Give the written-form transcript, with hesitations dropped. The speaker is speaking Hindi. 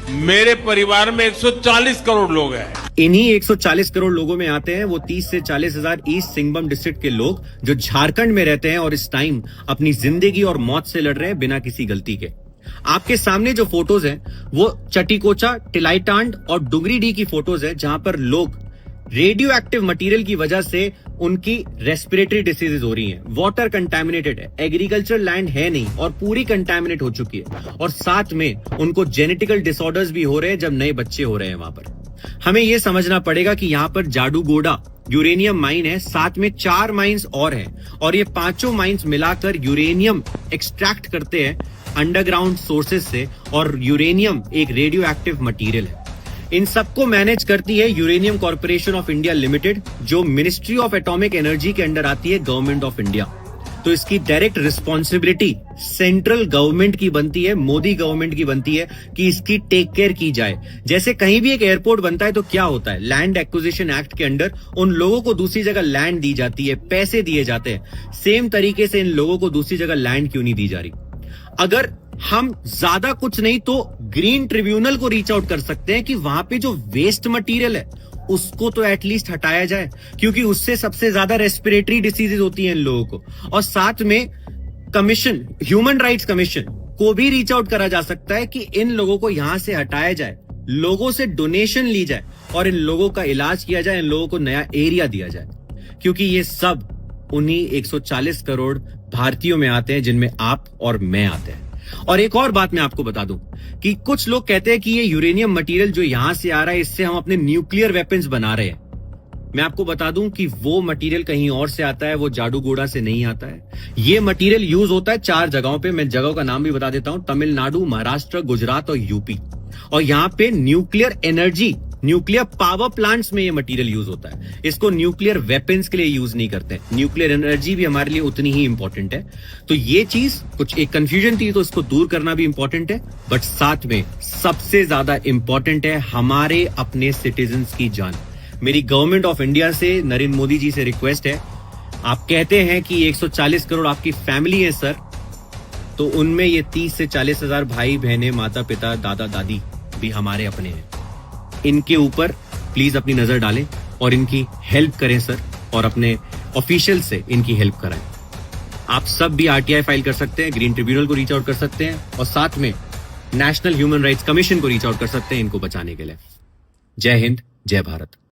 मेरे परिवार में 140 करोड़ लोग हैं। इन्हीं 140 करोड़ लोगों में आते हैं वो 30 से 40 हजार ईस्ट सिंहभूम डिस्ट्रिक्ट के लोग जो झारखंड में रहते हैं और इस टाइम अपनी जिंदगी और मौत से लड़ रहे हैं बिना किसी गलती के। आपके सामने जो फोटोज हैं वो चटीकोचा, टिलाईटांड और डुगरीडी की फोटोज हैं जहां पर लोग रेडियो एक्टिव मटीरियल की वजह से उनकी रेस्पिरेटरी डिसीजेज हो रही हैं। वाटर कंटामिनेटेड है, एग्रीकल्चर लैंड है नहीं और पूरी कंटामिनेट हो चुकी है और साथ में उनको जेनेटिकल डिसऑर्डर्स भी हो रहे हैं जब नए बच्चे हो रहे हैं वहां पर। हमें यह समझना पड़ेगा कि यहाँ पर जाडूगोड़ा यूरेनियम माइन है, साथ में 4 माइंस और हैं और ये 5 माइंस मिलाकर यूरेनियम एक्सट्रैक्ट करते हैं अंडरग्राउंड सोर्सेज से और यूरेनियम एक रेडियो एक्टिव मटीरियल है। इन सबको मैनेज करती है uranium corporation of India limited जो मिनिस्ट्री ऑफ एटॉमिक एनर्जी के अंडर आती है गवर्नमेंट ऑफ इंडिया। तो इसकी डायरेक्ट रिस्पॉन्सिबिलिटी सेंट्रल गवर्नमेंट की बनती है, मोदी गवर्नमेंट की बनती है कि इसकी टेक केयर की जाए। जैसे कहीं भी एक एयरपोर्ट बनता है तो क्या होता है, लैंड एक्विजिशन एक्ट के अंडर उन लोगों को दूसरी जगह लैंड दी जाती है, पैसे दिए जाते हैं। सेम तरीके से इन लोगों को दूसरी जगह लैंड क्यों नहीं दी जा रही? अगर हम ज्यादा कुछ नहीं तो ग्रीन ट्रिब्यूनल को रीच आउट कर सकते हैं कि वहां पे जो वेस्ट मटेरियल है उसको तो एटलीस्ट हटाया जाए, क्योंकि उससे सबसे ज्यादा रेस्पिरेटरी डिसीजेज होती हैं इन लोगों को। और साथ में कमीशन, ह्यूमन राइट्स कमीशन को भी रीच आउट करा जा सकता है कि इन लोगों को यहां से हटाया जाए, लोगों से डोनेशन ली जाए और इन लोगों का इलाज किया जाए, इन लोगों को नया एरिया दिया जाए, क्योंकि ये सब उन्हीं 140 करोड़ भारतीयों में आते हैं जिनमें आप और मैं आते हैं। और एक और बात मैं आपको बता दूं कि कुछ लोग कहते हैं कि ये यूरेनियम मटेरियल जो यहां से आ रहा है इससे हम अपने न्यूक्लियर वेपन्स बना रहे हैं। मैं आपको बता दूं कि वो मटेरियल कहीं और से आता है, वो जाडूगोड़ा से नहीं आता है। ये मटेरियल यूज होता है 4 जगहों पे, मैं जगहों का नाम भी बता देता हूं, तमिलनाडु, महाराष्ट्र, गुजरात और यूपी। और यहां पे nuclear energy, nuclear power plants में ये मटेरियल यूज होता है। इसको न्यूक्लियर वेपन्स के लिए यूज नहीं करते। न्यूक्लियर एनर्जी भी हमारे लिए उतनी ही इंपॉर्टेंट है। तो ये चीज कुछ एक कंफ्यूजन थी तो इसको दूर करना भी इंपॉर्टेंट है, बट साथ में सबसे ज्यादा इंपॉर्टेंट है हमारे अपने सिटीजन्स की जान। मेरी गवर्नमेंट ऑफ इंडिया से, नरेंद्र मोदी जी से रिक्वेस्ट है, आप कहते हैं कि 140 करोड़ आपकी फैमिली है सर, तो उनमें ये 30 से 40 हजार भाई बहनें, माता पिता, दादा दादी भी हमारे अपने हैं। इनके ऊपर प्लीज अपनी नजर डालें और इनकी हेल्प करें सर, और अपने ऑफिशियल से इनकी हेल्प कराएं। आप सब भी आरटीआई फाइल कर सकते हैं, ग्रीन ट्रिब्यूनल को रीच आउट कर सकते हैं और साथ में नेशनल ह्यूमन राइट्स कमीशन को रीच आउट कर सकते हैं इनको बचाने के लिए। जय हिंद, जय भारत।